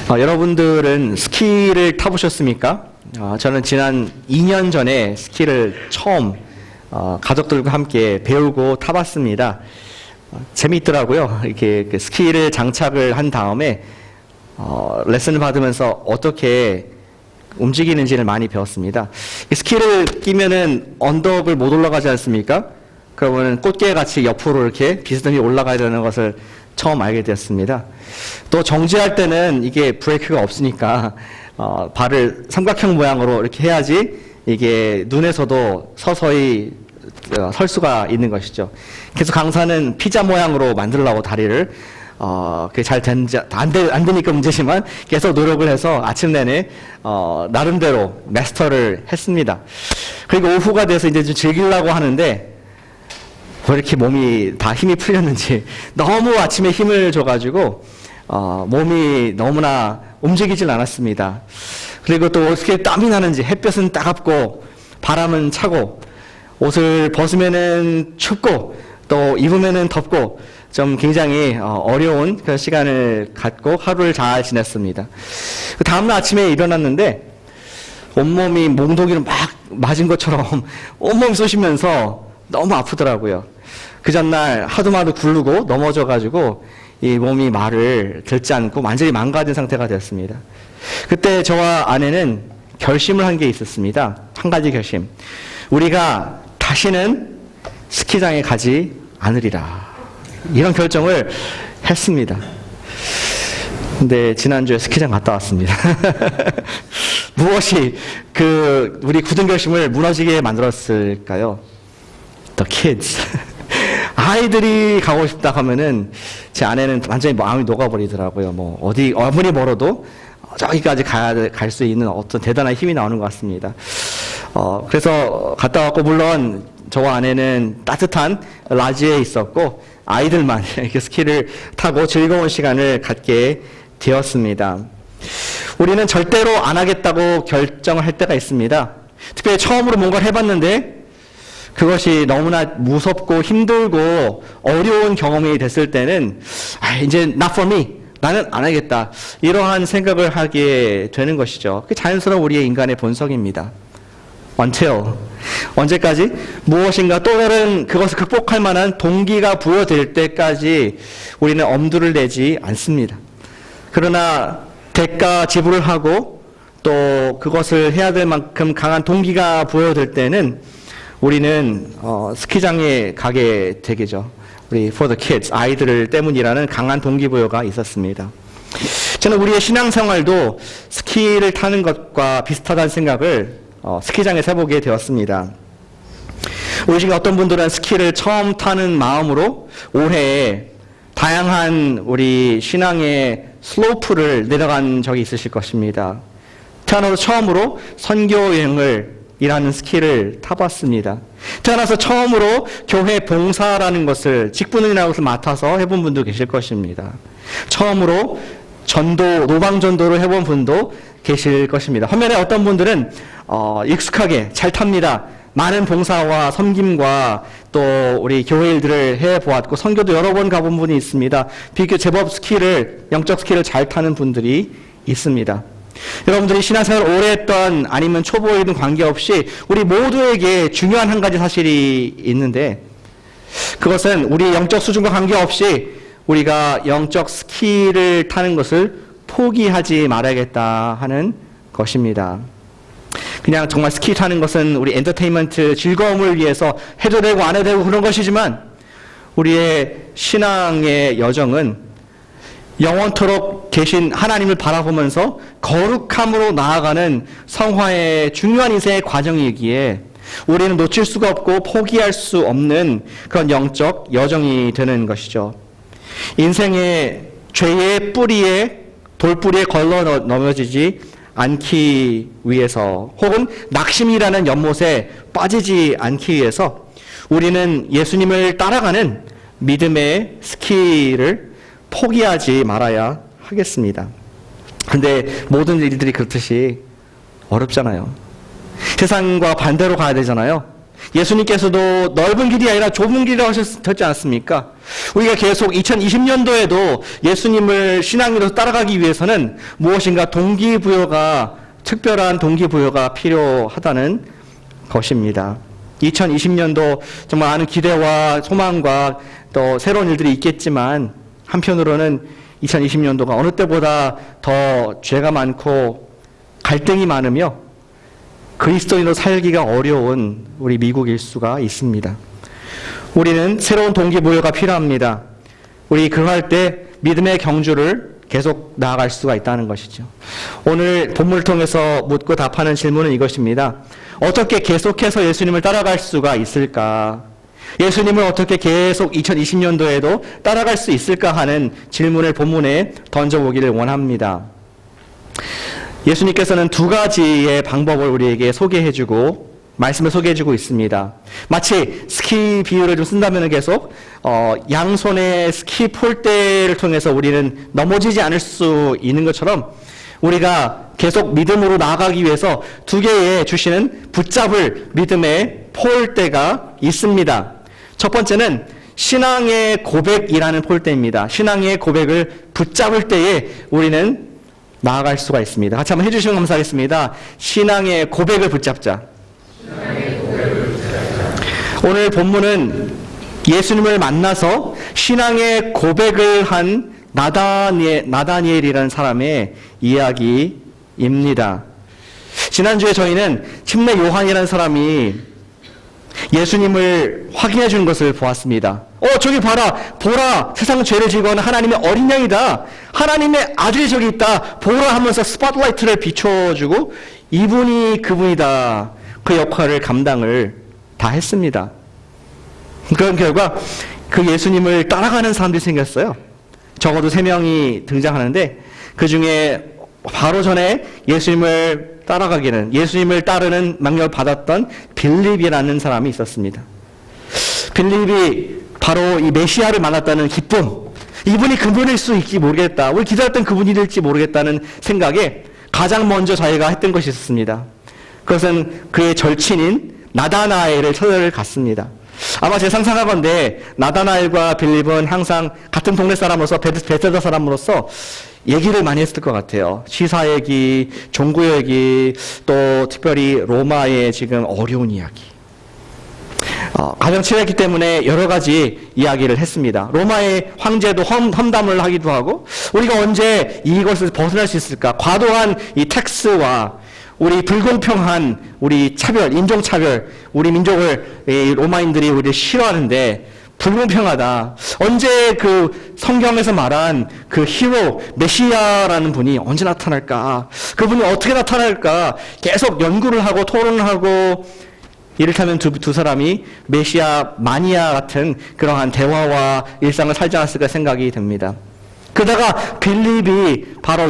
여러분들은 스키를 타보셨습니까? 저는 지난 2년 전에 스키를 처음 가족들과 함께 배우고 타봤습니다. 재미있더라고요. 이렇게 스키를 장착을 한 다음에 레슨을 받으면서 어떻게 움직이는지를 많이 배웠습니다. 스키를 끼면은 언덕을 못 올라가지 않습니까? 그러면 꽃게 같이 옆으로 이렇게 비스듬히 올라가야 되는 것을 처음 알게 되었습니다. 또 정지할 때는 이게 브레이크가 없으니까 발을 삼각형 모양으로 이렇게 해야지 이게 눈에서도 서서히 설 수가 있는 것이죠. 그래서 강사는 피자 모양으로 만들려고 다리를 그게 잘 되는지 안 되니까 문제지만 계속 노력을 해서 아침 내내 나름대로 마스터를 했습니다. 그리고 오후가 돼서 이제 좀 즐기려고 하는데 왜 이렇게 몸이 다 힘이 풀렸는지 너무 아침에 힘을 줘가지고 몸이 너무나 움직이질 않았습니다. 그리고 또 어떻게 땀이 나는지 햇볕은 따갑고 바람은 차고 옷을 벗으면은 춥고 또 입으면은 덥고 좀 굉장히 어려운 그런 시간을 갖고 하루를 잘 지냈습니다. 그 다음날 아침에 일어났는데 온몸이 몽둥이로 막 맞은 것처럼 온몸이 쑤시면서 너무 아프더라고요. 그 전날 하도 굴르고 넘어져가지고 이 몸이 말을 듣지 않고 완전히 망가진 상태가 되었습니다. 그때 저와 아내는 결심을 한 게 있었습니다. 한 가지 결심. 우리가 다시는 스키장에 가지 않으리라. 이런 결정을 했습니다. 근데 지난주에 스키장 갔다 왔습니다. 무엇이 우리 굳은 결심을 무너지게 만들었을까요? The kids. 아이들이 가고 싶다 하면은 제 아내는 완전히 마음이 녹아버리더라고요. 아무리 멀어도 저기까지 갈 수 있는 어떤 대단한 힘이 나오는 것 같습니다. 그래서 갔다 왔고, 물론 저와 아내는 따뜻한 라지에 있었고, 아이들만 이렇게 스키를 타고 즐거운 시간을 갖게 되었습니다. 우리는 절대로 안 하겠다고 결정을 할 때가 있습니다. 특별히 처음으로 뭔가를 해봤는데, 그것이 너무나 무섭고 힘들고 어려운 경험이 됐을 때는 이제 not for me, 나는 안 하겠다, 이러한 생각을 하게 되는 것이죠. 그게 자연스러운 우리의 인간의 본성입니다. Until 언제까지? 무엇인가 또 다른 그것을 극복할 만한 동기가 부여될 때까지 우리는 엄두를 내지 않습니다. 그러나 대가 지불을 하고 또 그것을 해야 될 만큼 강한 동기가 부여될 때는 우리는 스키장에 가게 되겠죠. 우리 for the kids, 아이들 때문이라는 강한 동기부여가 있었습니다. 저는 우리의 신앙생활도 스키를 타는 것과 비슷하다는 생각을 스키장에서 해보게 되었습니다. 우리 중에 어떤 분들은 스키를 처음 타는 마음으로 올해 다양한 우리 신앙의 슬로프를 내려간 적이 있으실 것입니다. 태어나서 처음으로 선교 여행을 이라는 스키를 타봤습니다. 태어나서 처음으로 교회 봉사라는 것을, 직분이라는 것을 맡아서 해본 분도 계실 것입니다. 처음으로 노방전도를 해본 분도 계실 것입니다. 반면에 어떤 분들은 익숙하게 잘 탑니다. 많은 봉사와 섬김과 또 우리 교회 일들을 해보았고 선교도 여러 번 가본 분이 있습니다. 비교 제법 영적 스키를 잘 타는 분들이 있습니다. 여러분들이 신앙생활을 오래 했던 아니면 초보이든 관계없이 우리 모두에게 중요한 한 가지 사실이 있는데, 그것은 우리 영적 수준과 관계없이 우리가 영적 스키를 타는 것을 포기하지 말아야겠다 하는 것입니다. 그냥 정말 스키 타는 것은 우리 엔터테인먼트 즐거움을 위해서 해도 되고 안 해도 되고 그런 것이지만, 우리의 신앙의 여정은 영원토록 계신 하나님을 바라보면서 거룩함으로 나아가는 성화의 중요한 인생의 과정이기에 우리는 놓칠 수가 없고 포기할 수 없는 그런 영적 여정이 되는 것이죠. 인생의 죄의 돌뿌리에 걸러 넘어지지 않기 위해서, 혹은 낙심이라는 연못에 빠지지 않기 위해서 우리는 예수님을 따라가는 믿음의 스키를 포기하지 말아야 하겠습니다. 근데 모든 일들이 그렇듯이 어렵잖아요. 세상과 반대로 가야 되잖아요. 예수님께서도 넓은 길이 아니라 좁은 길이라고 하셨지 않았습니까? 우리가 계속 2020년도에도 예수님을 신앙으로 따라가기 위해서는 무엇인가 특별한 동기부여가 필요하다는 것입니다. 2020년도 정말 많은 기대와 소망과 또 새로운 일들이 있겠지만 한편으로는 2020년도가 어느 때보다 더 죄가 많고 갈등이 많으며 그리스도인으로 살기가 어려운 우리 미국일 수가 있습니다. 우리는 새로운 동기부여가 필요합니다. 우리 그럴 때 믿음의 경주를 계속 나아갈 수가 있다는 것이죠. 오늘 본문을 통해서 묻고 답하는 질문은 이것입니다. 어떻게 계속해서 예수님을 따라갈 수가 있을까? 예수님을 어떻게 계속 2020년도에도 따라갈 수 있을까 하는 질문을 본문에 던져보기를 원합니다. 예수님께서는 두 가지의 방법을 우리에게 소개해주고 말씀을 소개해주고 있습니다. 마치 스키 비유를 좀 쓴다면 계속 양손의 스키 폴대를 통해서 우리는 넘어지지 않을 수 있는 것처럼 우리가 계속 믿음으로 나아가기 위해서 두 개의 주시는 붙잡을 믿음의 폴대가 있습니다. 첫 번째는 신앙의 고백이라는 폴대입니다. 신앙의 고백을 붙잡을 때에 우리는 나아갈 수가 있습니다. 같이 한번 해주시면 감사하겠습니다. 신앙의 고백을 붙잡자. 오늘 본문은 예수님을 만나서 신앙의 고백을 한 나다니엘이라는 사람의 이야기입니다. 지난주에 저희는 침례 요한이라는 사람이 예수님을 확인해 주는 것을 보았습니다. 저기 보라, 세상 죄를 지고는 하나님의 어린 양이다. 하나님의 아들이 저기 있다. 보라 하면서 스팟라이트를 비춰주고 이분이 그분이다. 그 역할을 감당을 다 했습니다. 그런 결과 그 예수님을 따라가는 사람들이 생겼어요. 적어도 3명이 등장하는데 그 중에 바로 전에 예수님을 따르는 명령을 받았던 빌립이라는 사람이 있었습니다. 빌립이 바로 이 메시아를 만났다는 기쁨, 이분이 그분일 수 있을지 모르겠다, 우리 기다렸던 그분이 될지 모르겠다는 생각에 가장 먼저 자기가 했던 것이 있었습니다. 그것은 그의 절친인 나다나엘을 찾아갔습니다. 아마 제 상상하건대 나다나엘과 빌립은 항상 같은 동네 사람으로서 베세다 사람으로서 얘기를 많이 했을 것 같아요. 시사 얘기, 종교 얘기, 또 특별히 로마의 지금 어려운 이야기. 가장 친했기 때문에 여러 가지 이야기를 했습니다. 로마의 황제도 험담을 하기도 하고 우리가 언제 이것을 벗어날 수 있을까? 과도한 이 텍스와 우리 불공평한 우리 차별, 인종차별, 우리 민족을 로마인들이 우리를 싫어하는데 불공평하다. 언제 그 성경에서 말한 그 히로, 메시아라는 분이 언제 나타날까? 그분이 어떻게 나타날까? 계속 연구를 하고 토론을 하고 이를테면 두 사람이 메시아 마니아 같은 그러한 대화와 일상을 살지 않았을까 생각이 듭니다. 그러다가 빌립이 바로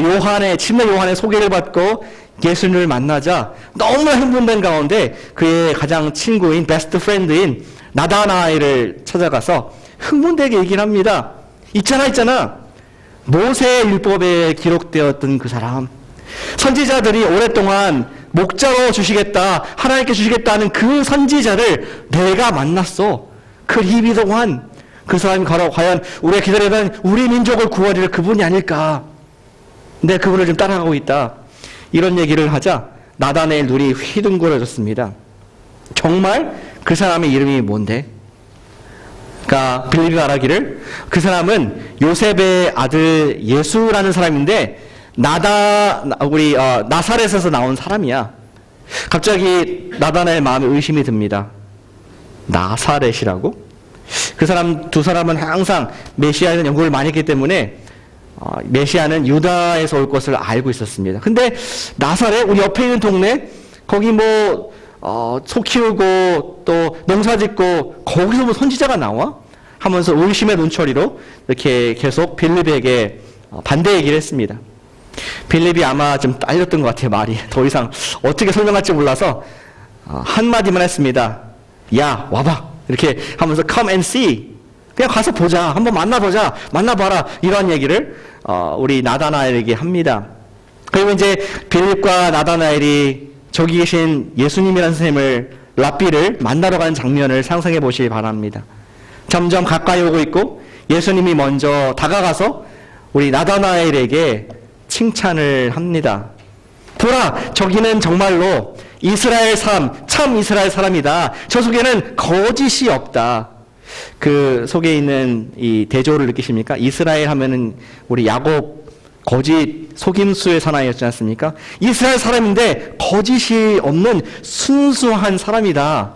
침례 요한의 소개를 받고 예수님을 만나자 너무 흥분된 가운데 그의 가장 친구인 베스트 프렌드인 나다나엘을 찾아가서 흥분되게 얘기를 합니다. 있잖아. 모세 율법에 기록되었던 그 사람. 선지자들이 오랫동안 목자로 주시겠다, 하나님께 주시겠다는 그 선지자를 내가 만났어. 그 히비동안 그 사람이 과연 우리가 기다리던 우리 민족을 구원할 그분이 아닐까. 근데 그분을 좀 따라가고 있다. 이런 얘기를 하자 나다나엘 눈이 휘둥그레졌습니다. 정말 그 사람의 이름이 뭔데? 그러니까 빌립이 말하기를 그 사람은 요셉의 아들 예수라는 사람인데 나사렛에서 나온 사람이야. 갑자기 나다나엘 마음에 의심이 듭니다. 나사렛이라고? 두 사람은 항상 메시아에 대한 연구를 많이 했기 때문에 메시아는 유다에서 올 것을 알고 있었습니다. 근데 나사렛, 우리 옆에 있는 동네, 거기 소 키우고 또 농사 짓고 거기서 뭐 선지자가 나와? 하면서 의심의 눈초리로 이렇게 계속 빌립에게 반대 얘기를 했습니다. 빌립이 아마 좀 딸렸던 것 같아요, 말이. 더 이상 어떻게 설명할지 몰라서 한마디만 했습니다. 야, 와봐. 이렇게 하면서 come and see. 그냥 가서 보자. 한번 만나봐라. 이런 얘기를 우리 나다나엘에게 합니다. 그리고 이제 빌립과 나다나엘이 저기 계신 예수님이라는 선생님을 랍비를 만나러 가는 장면을 상상해 보시기 바랍니다. 점점 가까이 오고 있고 예수님이 먼저 다가가서 우리 나다나엘에게 칭찬을 합니다. 보라, 저기는 정말로 이스라엘 사람, 참 이스라엘 사람이다. 저 속에는 거짓이 없다. 그 속에 있는 이 대조를 느끼십니까? 이스라엘 하면은 우리 야곱 거짓 속임수의 사나이였지 않습니까? 이스라엘 사람인데 거짓이 없는 순수한 사람이다.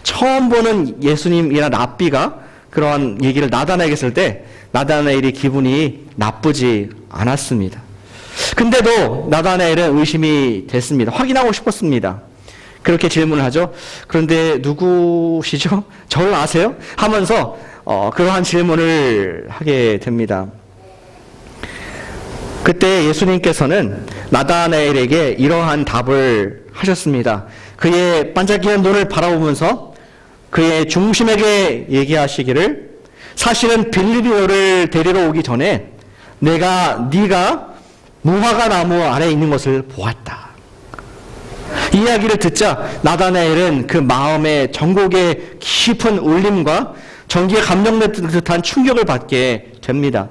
처음 보는 예수님이나 랍비가 그러한 얘기를 나다나엘에게 했을 때 나다나엘이 기분이 나쁘지 않았습니다. 근데도 나다나엘은 의심이 됐습니다. 확인하고 싶었습니다. 그렇게 질문을 하죠. 그런데 누구시죠? 저를 아세요? 하면서 그러한 질문을 하게 됩니다. 그때 예수님께서는 나다나엘에게 이러한 답을 하셨습니다. 그의 반짝이는 눈을 바라보면서 그의 중심에게 얘기하시기를, 사실은 빌립이 너를 데리러 오기 전에 네가 무화과 나무 아래에 있는 것을 보았다. 이 이야기를 듣자 나다나엘은 그 마음의 전곡의 깊은 울림과 전기에 감동된 듯한 충격을 받게 됩니다.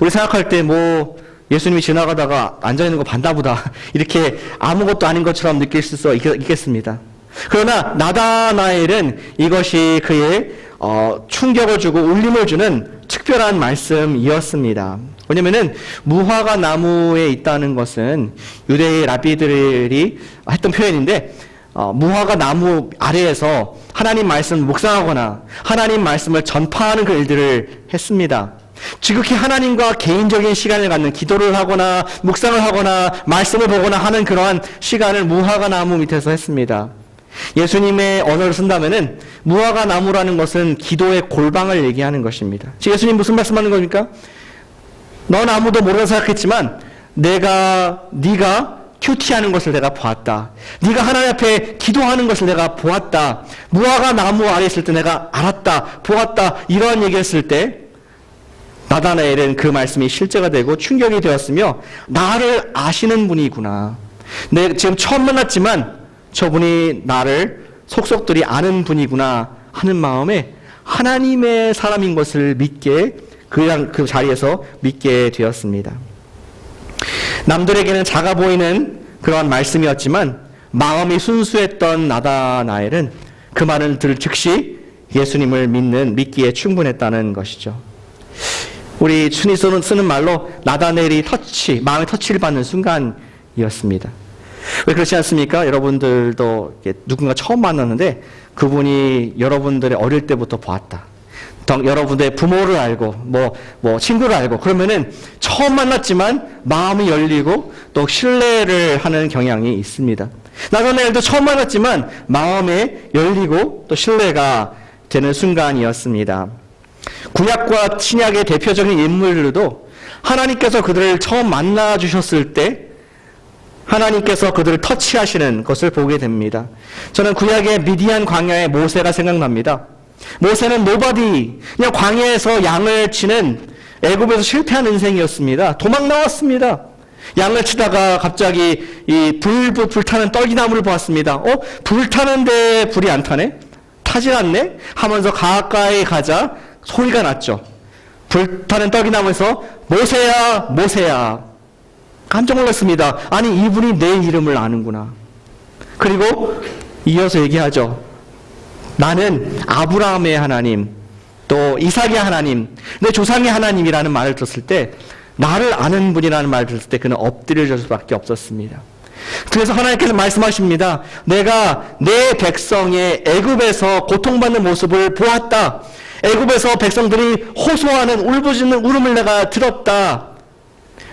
우리 생각할 때 예수님이 지나가다가 앉아있는 거 봤나 보다, 이렇게 아무것도 아닌 것처럼 느낄 수 있겠습니다. 그러나 나다나엘은 이것이 그의 충격을 주고 울림을 주는 특별한 말씀이었습니다. 왜냐면은 무화과 나무에 있다는 것은 유대의 랍비들이 했던 표현인데, 무화과 나무 아래에서 하나님 말씀을 묵상하거나 하나님 말씀을 전파하는 그 일들을 했습니다. 지극히 하나님과 개인적인 시간을 갖는, 기도를 하거나 묵상을 하거나 말씀을 보거나 하는 그러한 시간을 무화과 나무 밑에서 했습니다. 예수님의 언어를 쓴다면은 무화과 나무라는 것은 기도의 골방을 얘기하는 것입니다. 예수님 무슨 말씀하는 겁니까? 넌 아무도 모르는 생각했지만 네가 큐티하는 것을 내가 보았다. 네가 하나님 앞에 기도하는 것을 내가 보았다. 무화과 나무 아래 있을 때 내가 알았다, 보았다, 이러한 얘기했을 때 나다나엘은 그 말씀이 실제가 되고 충격이 되었으며, 나를 아시는 분이구나. 내가 지금 처음 만났지만 저분이 나를 속속들이 아는 분이구나 하는 마음에 하나님의 사람인 것을 믿게, 그 자리에서 믿게 되었습니다. 남들에게는 작아 보이는 그러한 말씀이었지만 마음이 순수했던 나다나엘은 그 말을 들을 즉시 예수님을 믿기에 충분했다는 것이죠. 우리 춘이 쓰는 말로 나다나엘이 마음의 터치를 받는 순간이었습니다. 왜 그렇지 않습니까? 여러분들도 누군가 처음 만났는데 그분이 여러분들의 어릴 때부터 보았다. 여러분들의 부모를 알고 친구를 알고, 그러면은 처음 만났지만 마음이 열리고 또 신뢰를 하는 경향이 있습니다. 나다나엘도 처음 만났지만 마음에 열리고 또 신뢰가 되는 순간이었습니다. 구약과 신약의 대표적인 인물들도 하나님께서 그들을 처음 만나 주셨을 때 하나님께서 그들을 터치하시는 것을 보게 됩니다. 저는 구약의 미디안 광야의 모세가 생각납니다. 모세는 노바디, 그냥 광야에서 양을 치는, 애굽에서 실패한 인생이었습니다. 도망 나왔습니다. 양을 치다가 갑자기 이 불타는 떨기나무를 보았습니다. 불타는데 불이 안 타네? 타질 않네? 하면서 가까이 가자 소리가 났죠. 불타는 떨기나무에서 모세야, 모세야. 깜짝 놀랐습니다. 아니, 이분이 내 이름을 아는구나. 그리고 이어서 얘기하죠. 나는 아브라함의 하나님, 또 이삭의 하나님, 내 조상의 하나님이라는 말을 들었을 때, 나를 아는 분이라는 말을 들었을 때 그는 엎드려질 수밖에 없었습니다. 그래서 하나님께서 말씀하십니다. 내가 내 백성의 애굽에서 고통받는 모습을 보았다. 애굽에서 백성들이 호소하는 울부짖는 울음을 내가 들었다.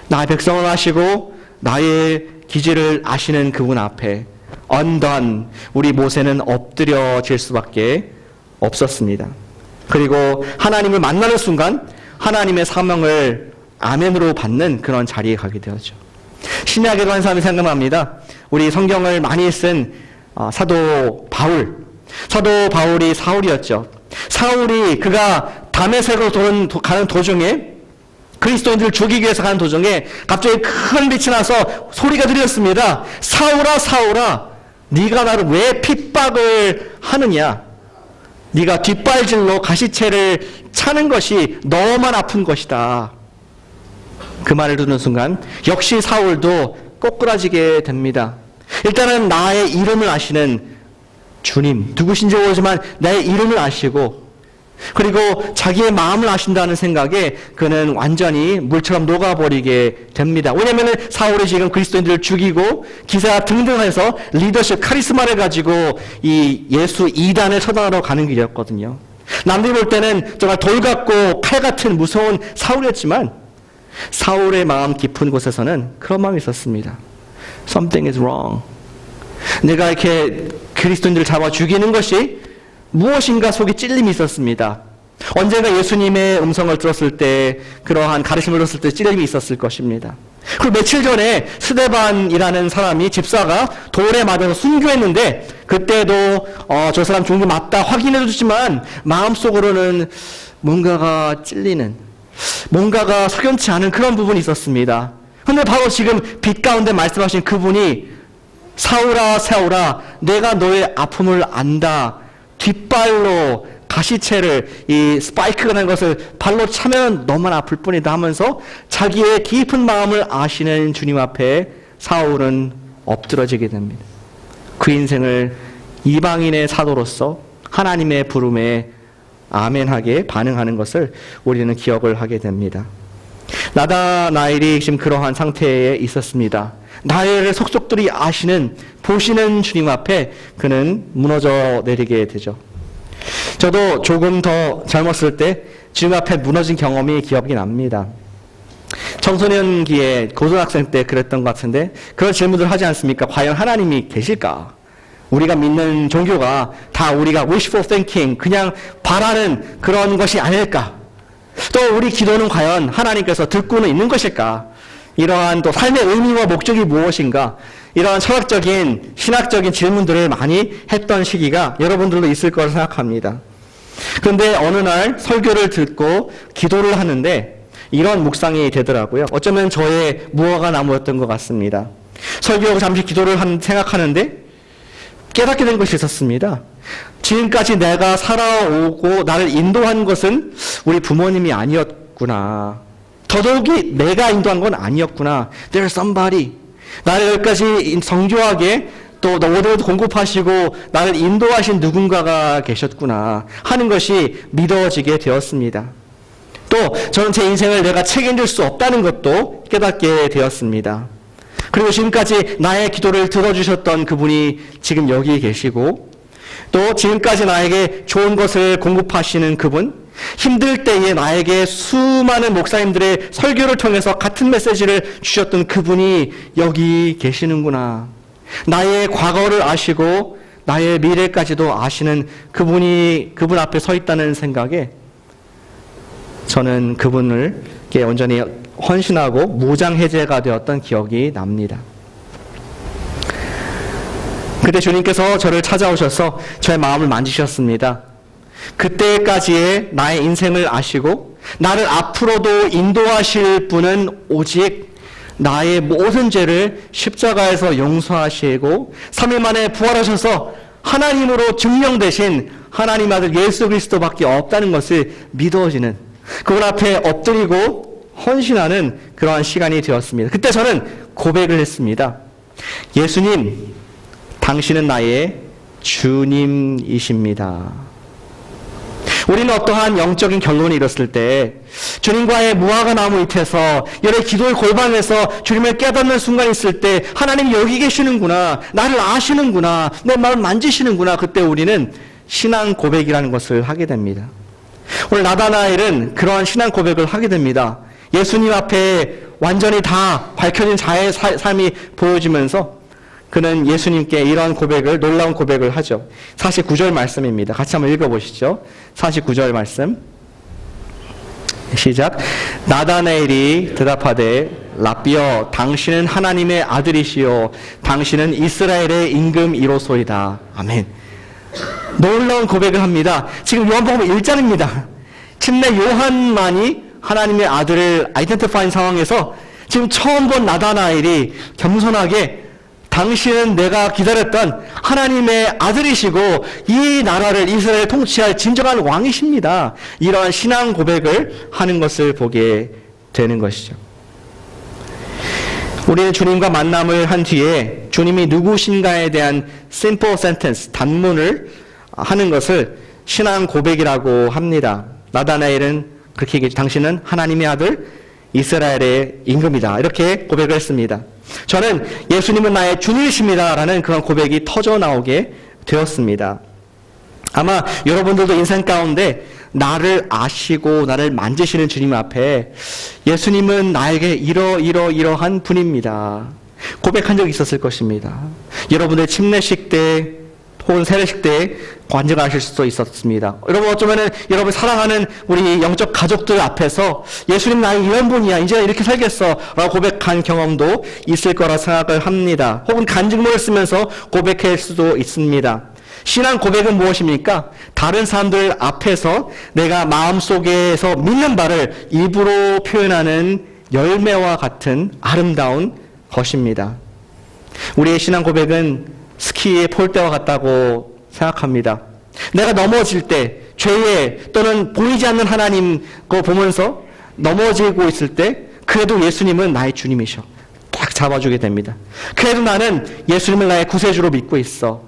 나의 백성을 아시고 나의 기질을 아시는 그분 앞에 언던 우리 모세는 엎드려질 수밖에 없었습니다. 그리고 하나님을 만나는 순간 하나님의 사명을 아멘으로 받는 그런 자리에 가게 되었죠. 신약에도 한 사람이 생각납니다. 우리 성경을 많이 쓴 사도 바울이 사울이었죠. 사울이 그가 다메섹으로 가는 도중에, 그리스도인들을 죽이기 위해서 가는 도중에 갑자기 큰 빛이 나서 소리가 들렸습니다. 사울아, 사울아, 네가 나를 왜 핍박을 하느냐? 네가 뒷발질로 가시채를 차는 것이 너만 아픈 것이다. 그 말을 듣는 순간 역시 사울도 꼬꾸라지게 됩니다. 일단은 나의 이름을 아시는 주님, 누구신지 모르지만 나의 이름을 아시고, 그리고 자기의 마음을 아신다는 생각에 그는 완전히 물처럼 녹아버리게 됩니다. 왜냐하면 사울이 지금 그리스도인들을 죽이고 기사 등등해서 리더십 카리스마를 가지고 이 예수 이단을 처단하러 가는 길이었거든요. 남들이 볼 때는 정말 돌 같고 칼 같은 무서운 사울이었지만 사울의 마음 깊은 곳에서는 그런 마음이 있었습니다. Something is wrong. 내가 이렇게 그리스도인들을 잡아 죽이는 것이 무엇인가 속에 찔림이 있었습니다. 언젠가 예수님의 음성을 들었을 때, 그러한 가르침을 들었을 때 찔림이 있었을 것입니다. 그리고 며칠 전에 스데반이라는 사람이, 집사가 돌에 맞아서 순교했는데, 그때도 저 사람 죽은 게 맞다 확인해 주지만 마음속으로는 뭔가가 찔리는, 뭔가가 석연치 않은 그런 부분이 있었습니다. 근데 바로 지금 빛 가운데 말씀하신 그분이 사울아 사울아 내가 너의 아픔을 안다. 뒷발로 가시채를, 이 스파이크가 난 것을 발로 차면 너만 아플 뿐이다 하면서 자기의 깊은 마음을 아시는 주님 앞에 사울은 엎드러지게 됩니다. 그 인생을 이방인의 사도로서 하나님의 부름에 아멘하게 반응하는 것을 우리는 기억을 하게 됩니다. 나다나엘이 지금 그러한 상태에 있었습니다. 나엘을 속속들이 아시는, 보시는 주님 앞에 그는 무너져 내리게 되죠. 저도 조금 더 젊었을 때 주님 앞에 무너진 경험이 기억이 납니다. 청소년기에 고등학생 때 그랬던 것 같은데 그런 질문들 하지 않습니까? 과연 하나님이 계실까? 우리가 믿는 종교가 다 우리가 wishful thinking, 그냥 바라는 그런 것이 아닐까? 또 우리 기도는 과연 하나님께서 듣고는 있는 것일까? 이러한 또 삶의 의미와 목적이 무엇인가? 이러한 철학적인, 신학적인 질문들을 많이 했던 시기가 여러분들도 있을 거라 생각합니다. 그런데 어느 날 설교를 듣고 기도를 하는데 이런 묵상이 되더라고요. 어쩌면 저의 무화과 나무였던 것 같습니다. 설교하고 잠시 기도를 생각하는데 깨닫게 된 것이 있었습니다. 지금까지 내가 살아오고 나를 인도한 것은 우리 부모님이 아니었구나. 더더욱이 내가 인도한 건 아니었구나. There's somebody. 나를 여기까지 정교하게 또 오늘도 공급하시고 나를 인도하신 누군가가 계셨구나 하는 것이 믿어지게 되었습니다. 또 저는 제 인생을 내가 책임질 수 없다는 것도 깨닫게 되었습니다. 그리고 지금까지 나의 기도를 들어주셨던 그분이 지금 여기 계시고, 또 지금까지 나에게 좋은 것을 공급하시는 그분, 힘들 때에 나에게 수많은 목사님들의 설교를 통해서 같은 메시지를 주셨던 그분이 여기 계시는구나. 나의 과거를 아시고 나의 미래까지도 아시는 그분이 그분 앞에 서 있다는 생각에 저는 그분을 온전히 헌신하고 무장해제가 되었던 기억이 납니다. 그때 주님께서 저를 찾아오셔서 저의 마음을 만지셨습니다. 그때까지의 나의 인생을 아시고 나를 앞으로도 인도하실 분은 오직 나의 모든 죄를 십자가에서 용서하시고 3일 만에 부활하셔서 하나님으로 증명되신 하나님 아들 예수 그리스도밖에 없다는 것을 믿어지는, 그분 앞에 엎드리고 헌신하는 그러한 시간이 되었습니다. 그때 저는 고백을 했습니다. 예수님, 당신은 나의 주님이십니다. 우리는 어떠한 영적인 결론을 이뤘을 때 주님과의 무화과 나무 밑에서 열의 기도의 골방에서 주님을 깨닫는 순간이 있을 때 하나님이 여기 계시는구나, 나를 아시는구나, 내 마음을 만지시는구나, 그때 우리는 신앙 고백이라는 것을 하게 됩니다. 오늘 나다나엘은 그러한 신앙 고백을 하게 됩니다. 예수님 앞에 완전히 다 밝혀진 자의 삶이 보여지면서 그는 예수님께 이러한 고백을, 놀라운 고백을 하죠. 49절 말씀입니다. 같이 한번 읽어보시죠. 49절 말씀. 시작. 나다나엘이 대답하되 라삐여, 당신은 하나님의 아들이시요 당신은 이스라엘의 임금이로소이다. 아멘. 놀라운 고백을 합니다. 지금 요한복음 1장입니다. 침례 요한만이 하나님의 아들을 아이덴티파인 상황에서 지금 처음 본 나다나엘이 겸손하게 당신은 내가 기다렸던 하나님의 아들이시고 이 나라를 이스라엘 통치할 진정한 왕이십니다. 이러한 신앙 고백을 하는 것을 보게 되는 것이죠. 우리는 주님과 만남을 한 뒤에 주님이 누구신가에 대한 simple sentence, 단문을 하는 것을 신앙 고백이라고 합니다. 나다나엘은 그렇게 얘기했죠. 당신은 하나님의 아들, 이스라엘의 임금이다. 이렇게 고백을 했습니다. 저는 예수님은 나의 주님이십니다. 라는 그런 고백이 터져 나오게 되었습니다. 아마 여러분들도 인생 가운데 나를 아시고 나를 만지시는 주님 앞에 예수님은 나에게 이러한 분입니다. 고백한 적이 있었을 것입니다. 여러분의 침례식 때 혹은 세례식 때 관증하실 수도 있었습니다. 여러분 어쩌면은 여러분 사랑하는 우리 영적 가족들 앞에서 예수님 나의 이런 분이야. 이제 이렇게 살겠어. 라고 고백한 경험도 있을 거라 생각을 합니다. 혹은 간증문을 쓰면서 고백할 수도 있습니다. 신앙 고백은 무엇입니까? 다른 사람들 앞에서 내가 마음속에서 믿는 바를 입으로 표현하는 열매와 같은 아름다운 것입니다. 우리의 신앙 고백은 스키의 폴대와 같다고 생각합니다. 내가 넘어질 때 죄에 또는 보이지 않는 하나님 거 보면서 넘어지고 있을 때 그래도 예수님은 나의 주님이셔. 딱 잡아주게 됩니다. 그래도 나는 예수님을 나의 구세주로 믿고 있어.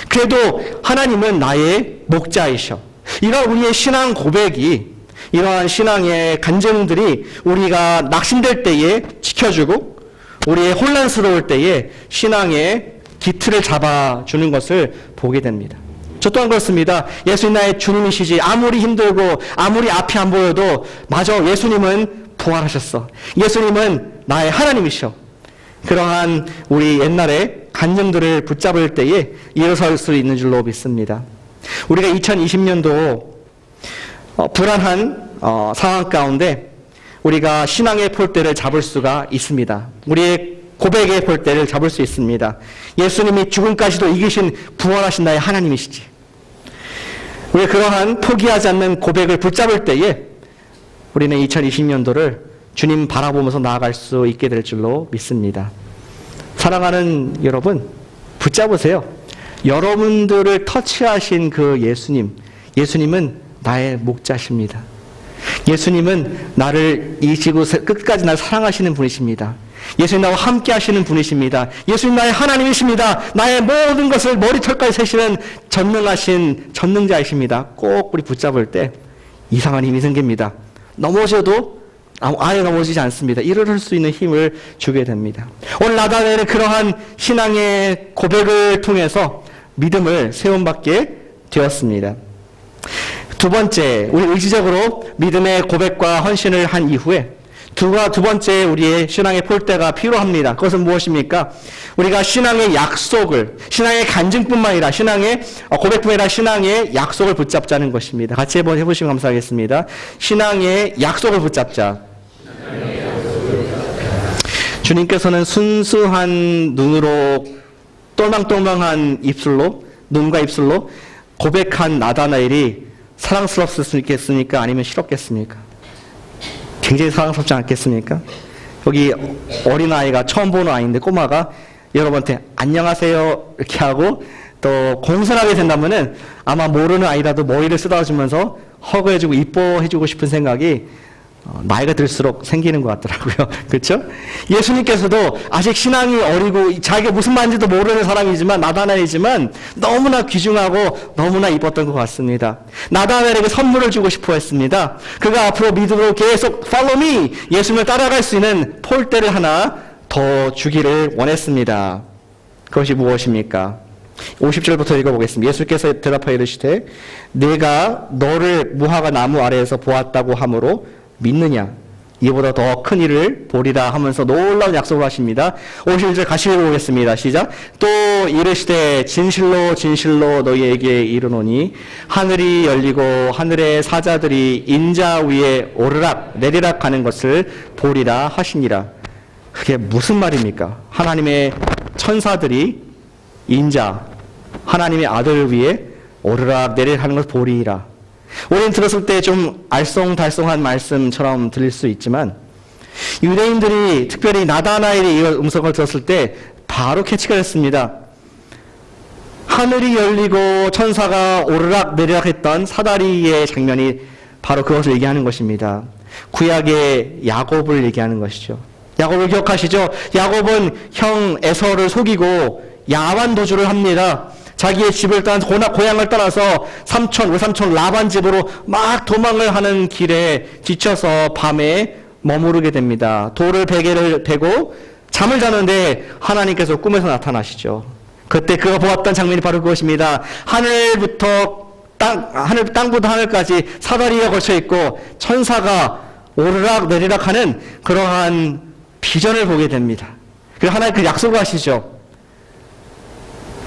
그래도 하나님은 나의 목자이셔. 이런 우리의 신앙 고백이, 이러한 신앙의 간증들이 우리가 낙심될 때에 지켜주고 우리의 혼란스러울 때에 신앙의 기틀을 잡아주는 것을 보게 됩니다. 저 또한 그렇습니다. 예수님 나의 주님이시지. 아무리 힘들고 아무리 앞이 안 보여도 맞아, 예수님은 부활하셨어. 예수님은 나의 하나님이셔. 그러한 우리 옛날에 간증들을 붙잡을 때에 일어설 수 있는 줄로 믿습니다. 우리가 2020년도 불안한 상황 가운데 우리가 신앙의 폴대를 잡을 수가 있습니다. 우리의 고백의 폴대를 잡을 수 있습니다. 예수님이 죽음까지도 이기신 부활하신 나의 하나님이시지. 우리 그러한 포기하지 않는 고백을 붙잡을 때에 우리는 2020년도를 주님 바라보면서 나아갈 수 있게 될 줄로 믿습니다. 사랑하는 여러분, 붙잡으세요. 여러분들을 터치하신 그 예수님은 나의 목자십니다. 예수님은 나를 이 지구 끝까지 날 사랑하시는 분이십니다. 예수님 나와 함께 하시는 분이십니다. 예수님 나의 하나님이십니다. 나의 모든 것을 머리털까지 세시는 전능하신 전능자이십니다. 꼭 우리 붙잡을 때 이상한 힘이 생깁니다. 넘어져도 아예 넘어지지 않습니다. 일어설 수 있는 힘을 주게 됩니다. 오늘 나다나엘은 그러한 신앙의 고백을 통해서 믿음을 세움받게 되었습니다. 두 번째, 우리 의지적으로 믿음의 고백과 헌신을 한 이후에 두 번째 우리의 신앙의 폴대가 필요합니다. 그것은 무엇입니까? 우리가 신앙의 약속을, 신앙의 간증뿐만 아니라 신앙의 고백뿐만 아니라 신앙의 약속을 붙잡자는 것입니다. 같이 한번 해보시면 감사하겠습니다. 신앙의 약속을 붙잡자. 주님께서는 순수한 눈으로 똘망똘망한 입술로, 눈과 입술로 고백한 나다나엘이 사랑스럽겠습니까? 아니면 싫었겠습니까? 굉장히 사랑스럽지 않겠습니까? 여기 어린아이가 처음 보는 아이인데 꼬마가 여러분한테 안녕하세요 이렇게 하고 또 공손하게 된다면은 아마 모르는 아이라도 머리를 쓰다주면서 허그해주고 이뻐해주고 싶은 생각이 나이가 들수록 생기는 것 같더라고요. 그렇죠? 예수님께서도 아직 신앙이 어리고 자기가 무슨 말인지도 모르는 사람이지만 나다나엘이지만 너무나 귀중하고 너무나 이뻤던 것 같습니다. 나다나엘에게 선물을 주고 싶어 했습니다. 그가 앞으로 믿음으로 계속 follow me, 예수님을 따라갈 수 있는 폴대를 하나 더 주기를 원했습니다. 그것이 무엇입니까? 50절부터 읽어보겠습니다. 예수께서 대답하여 이르시되 내가 너를 무화과 나무 아래에서 보았다고 하므로 믿느냐? 이보다 더 큰 일을 보리라 하면서 놀라운 약속을 하십니다. 51절 같이 읽어보겠습니다. 시작. 또 이르시되 진실로 진실로 너희에게 이르노니 하늘이 열리고 하늘의 사자들이 인자 위에 오르락 내리락 하는 것을 보리라 하시니라. 그게 무슨 말입니까? 하나님의 천사들이 인자, 하나님의 아들 위에 오르락 내리락 하는 것을 보리라. 우리는 들었을 때 좀 알쏭달쏭한 말씀처럼 들릴 수 있지만 유대인들이 특별히 나다나엘이 이 음성을 들었을 때 바로 캐치가 됐습니다. 하늘이 열리고 천사가 오르락 내리락 했던 사다리의 장면이 바로 그것을 얘기하는 것입니다. 구약의 야곱을 얘기하는 것이죠. 야곱을 기억하시죠? 야곱은 형 에서를 속이고 야만 도주를 합니다. 자기의 집을 고향을 떠나서 외삼촌 라반 집으로 막 도망을 하는 길에 지쳐서 밤에 머무르게 됩니다. 돌을 베개를 베고 잠을 자는데 하나님께서 꿈에서 나타나시죠. 그때 그가 보았던 장면이 바로 그것입니다. 땅부터 하늘까지 사다리가 걸쳐 있고 천사가 오르락 내리락 하는 그러한 비전을 보게 됩니다. 그리고 하나님 그 약속을 하시죠.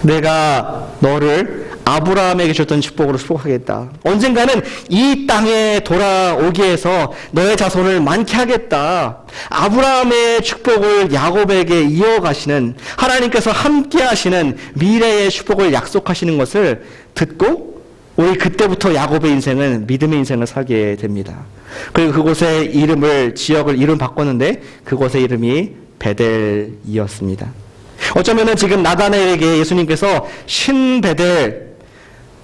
내가 너를 아브라함에게 줬던 축복으로 축복하겠다. 언젠가는 이 땅에 돌아오게 해서 너의 자손을 많게 하겠다. 아브라함의 축복을 야곱에게 이어가시는 하나님께서 함께 하시는 미래의 축복을 약속하시는 것을 듣고 우리 그때부터 야곱의 인생은 믿음의 인생을 살게 됩니다. 그리고 그곳의 지역을 이름 바꿨는데 그곳의 이름이 베델이었습니다. 어쩌면은 지금 나다나엘에게 예수님께서 신베델,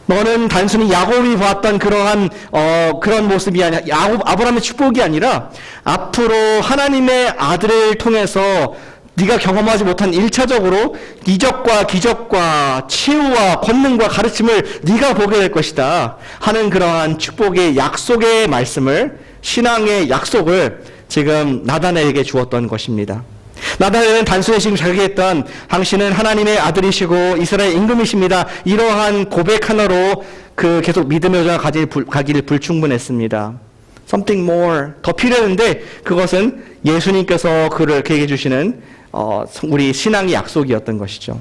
너는 단순히 야곱이 보았던 그런 모습이 아니라 아브라함의 축복이 아니라 앞으로 하나님의 아들을 통해서 네가 경험하지 못한 1차적으로 이적과 기적과 치유와 권능과 가르침을 네가 보게 될 것이다 하는 그러한 축복의 약속의 말씀을, 신앙의 약속을 지금 나다나엘에게 주었던 것입니다. 나다나엘은 단순히 지금 자기 했던 당신은 하나님의 아들이시고 이스라엘 임금이십니다. 이러한 고백 하나로 계속 믿음의 여정을 가기를 불충분했습니다. Something more, 더 필요했는데 그것은 예수님께서 그에게 주시는 우리 신앙의 약속이었던 것이죠.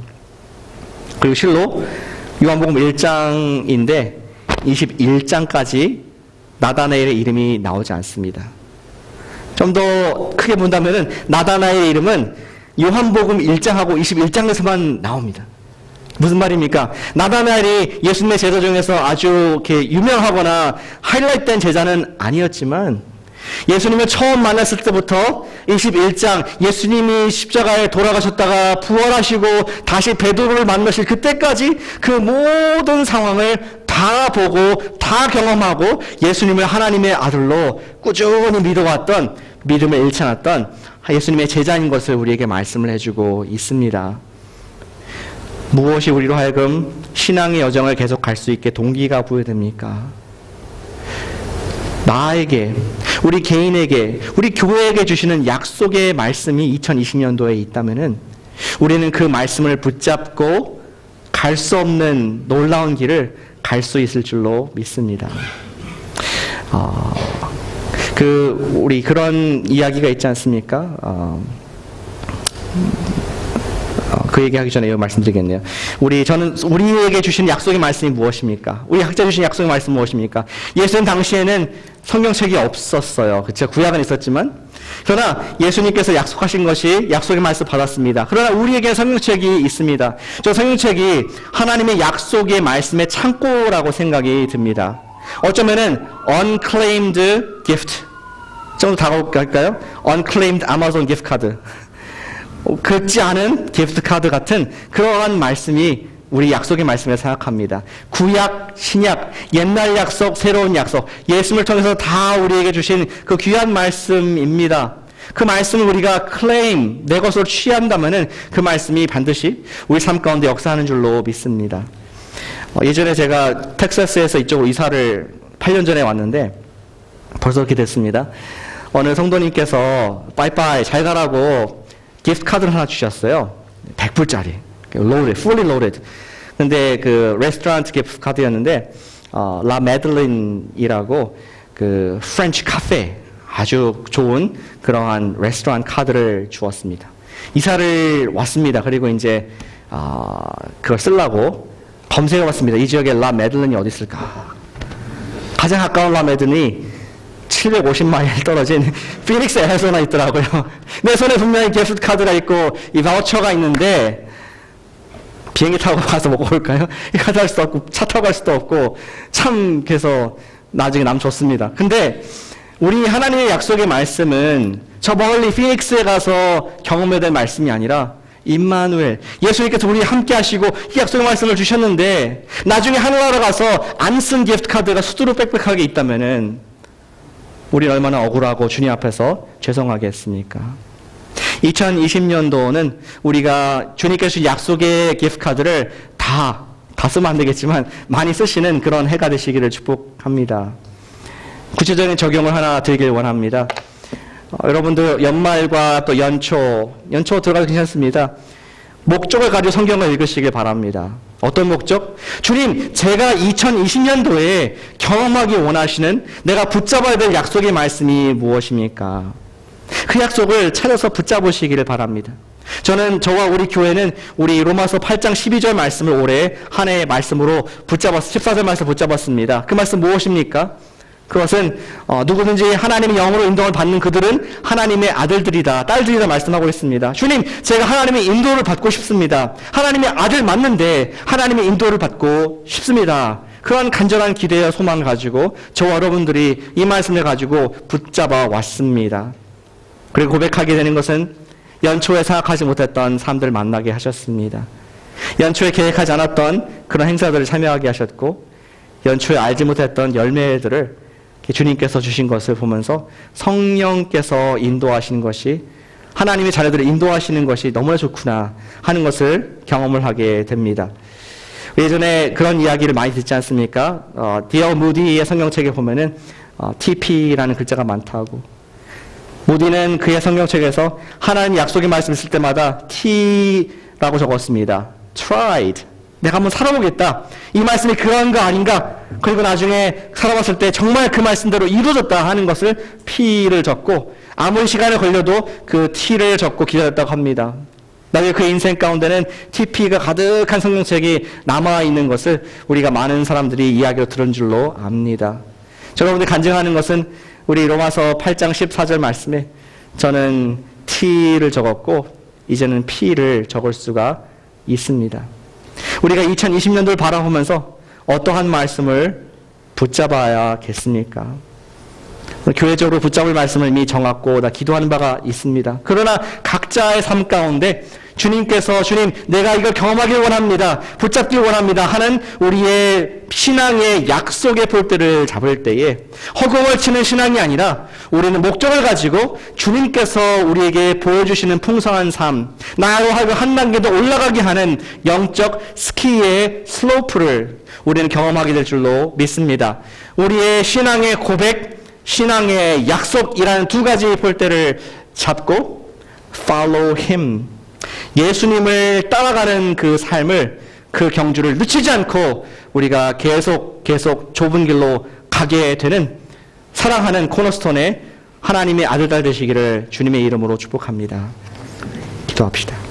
그리고 실로 요한복음 1장인데 21장까지 나다나엘의 이름이 나오지 않습니다. 좀 더 크게 본다면은 나다나엘의 이름은 요한복음 1장하고 21장에서만 나옵니다. 무슨 말입니까? 나다나엘이 예수님의 제자 중에서 아주 이렇게 유명하거나 하이라이트된 제자는 아니었지만 예수님을 처음 만났을 때부터 21장 예수님이 십자가에 돌아가셨다가 부활하시고 다시 베드로를 만나실 그때까지 그 모든 상황을 다 보고 다 경험하고 예수님을 하나님의 아들로 꾸준히 믿어왔던, 믿음을 잃지 않았던 예수님의 제자인 것을 우리에게 말씀을 해주고 있습니다. 무엇이 우리로 하여금 신앙의 여정을 계속 갈 수 있게 동기가 부여됩니까? 나에게, 우리 개인에게, 우리 교회에게 주시는 약속의 말씀이 2020년도에 있다면은 우리는 그 말씀을 붙잡고 갈 수 없는 놀라운 길을 갈 수 있을 줄로 믿습니다. 우리 그런 이야기가 있지 않습니까? 그 얘기하기 전에 이거 말씀드리겠네요. 저는 우리에게 주신 약속의 말씀이 무엇입니까? 우리 학자 주신 약속의 말씀은 무엇입니까? 예수님 당시에는 성경책이 없었어요. 그렇죠? 구약은 있었지만. 그러나 예수님께서 약속하신 것이 약속의 말씀 받았습니다. 그러나 우리에게 성경책이 있습니다. 저 성경책이 하나님의 약속의 말씀의 창고라고 생각이 듭니다. 어쩌면은 unclaimed gift. 좀 더 다가올까요? unclaimed Amazon gift card. 긁지 않은 기프트 카드 같은 그러한 말씀이 우리 약속의 말씀을 생각합니다. 구약, 신약, 옛날 약속, 새로운 약속, 예수님을 통해서 다 우리에게 주신 그 귀한 말씀입니다. 그 말씀을 우리가 claim, 내 것으로 취한다면은 그 말씀이 반드시 우리 삶 가운데 역사하는 줄로 믿습니다. 예전에 제가 텍사스에서 이쪽으로 이사를 8년 전에 왔는데 벌써 그렇게 됐습니다. 어느 성도님께서 빠이빠이 잘 가라고 기프트 카드를 하나 주셨어요. 100불짜리. loaded, fully loaded. 근데 그 레스토랑트 기프트 카드였는데 라 메들린이라고 그 프렌치 카페 아주 좋은 그러한 레스토랑 카드를 주었습니다. 이사를 왔습니다. 그리고 이제 그걸 쓰려고 검색해 봤습니다. 이 지역에 라 메들린이 어디 있을까? 가장 가까운 라 메들린이 750마일 떨어진 피닉스 애리조나 있더라고요. 내 손에 분명히 기프트 카드가 있고 이 바우처가 있는데 비행기 타고 가서 먹고 올까요? 이 카드 할 수도 없고 차 타고 갈 수도 없고 참 그래서 나중에 남 줬습니다. 근데 우리 하나님의 약속의 말씀은 저 멀리 피닉스에 가서 경험해야 될 말씀이 아니라 임마누엘. 예수님께서 우리 함께 하시고 이 약속의 말씀을 주셨는데 나중에 하늘나라 가서 안 쓴 기프트 카드가 수두룩 빽빽하게 있다면은 우리는 얼마나 억울하고 주님 앞에서 죄송하게 했습니까? 2020년도는 우리가 주님께서 주신 약속의 기프트 카드를 다 쓰면 안 되겠지만 많이 쓰시는 그런 해가 되시기를 축복합니다. 구체적인 적용을 하나 드리길 원합니다. 여러분들 연말과 또 연초 들어가도 괜찮습니다. 목적을 가지고 성경을 읽으시길 바랍니다. 어떤 목적? 주님, 제가 2020년도에 경험하기 원하시는 내가 붙잡아야 될 약속의 말씀이 무엇입니까? 그 약속을 찾아서 붙잡으시기를 바랍니다. 저와 우리 교회는 우리 로마서 8장 12절 말씀을 올해 한 해의 말씀으로 14절 말씀 붙잡았습니다. 그 말씀 무엇입니까? 그것은 누구든지 하나님의 영으로 인도를 받는 그들은 하나님의 아들들이다, 딸들이다 말씀하고 있습니다. 주님, 제가 하나님의 인도를 받고 싶습니다. 하나님의 아들 맞는데 하나님의 인도를 받고 싶습니다. 그런 간절한 기대와 소망을 가지고 저와 여러분들이 이 말씀을 가지고 붙잡아 왔습니다. 그리고 고백하게 되는 것은 연초에 생각하지 못했던 사람들을 만나게 하셨습니다. 연초에 계획하지 않았던 그런 행사들을 참여하게 하셨고 연초에 알지 못했던 열매들을 주님께서 주신 것을 보면서 성령께서 인도하시는 것이 하나님의 자녀들을 인도하시는 것이 너무나 좋구나 하는 것을 경험을 하게 됩니다. 예전에 그런 이야기를 많이 듣지 않습니까? 디어 무디의 성경책에 보면은 TP라는 글자가 많다고. 무디는 그의 성경책에서 하나님 약속의 말씀을 쓸 때마다 T라고 적었습니다. Tried. 내가 한번 살아보겠다. 이 말씀이 그런 거 아닌가? 그리고 나중에 살아봤을 때 정말 그 말씀대로 이루어졌다 하는 것을 P를 적고 아무리 시간이 걸려도 그 T를 적고 기다렸다고 합니다. 나중에 그 인생 가운데는 TP가 가득한 성경책이 남아있는 것을 우리가 많은 사람들이 이야기로 들은 줄로 압니다. 여러분들 간증하는 것은 우리 로마서 8장 14절 말씀에 저는 T를 적었고 이제는 P를 적을 수가 있습니다. 우리가 2020년도를 바라보면서 어떠한 말씀을 붙잡아야겠습니까? 교회적으로 붙잡을 말씀을 이미 정하고 다 기도하는 바가 있습니다. 그러나 각자의 삶 가운데 주님께서 주님 내가 이걸 경험하길 원합니다. 붙잡길 원합니다 하는 우리의 신앙의 약속의 볼대를 잡을 때에 허공을 치는 신앙이 아니라 우리는 목적을 가지고 주님께서 우리에게 보여주시는 풍성한 삶, 나로 하여금 한 단계 더 올라가게 하는 영적 스키의 슬로프를 우리는 경험하게 될 줄로 믿습니다. 우리의 신앙의 고백, 신앙의 약속이라는 두 가지 볼대를 잡고 follow him, 예수님을 따라가는 그 삶을, 그 경주를 늦추지 않고 우리가 계속 좁은 길로 가게 되는 사랑하는 코너스톤의 하나님의 아들들 되시기를 주님의 이름으로 축복합니다. 기도합시다.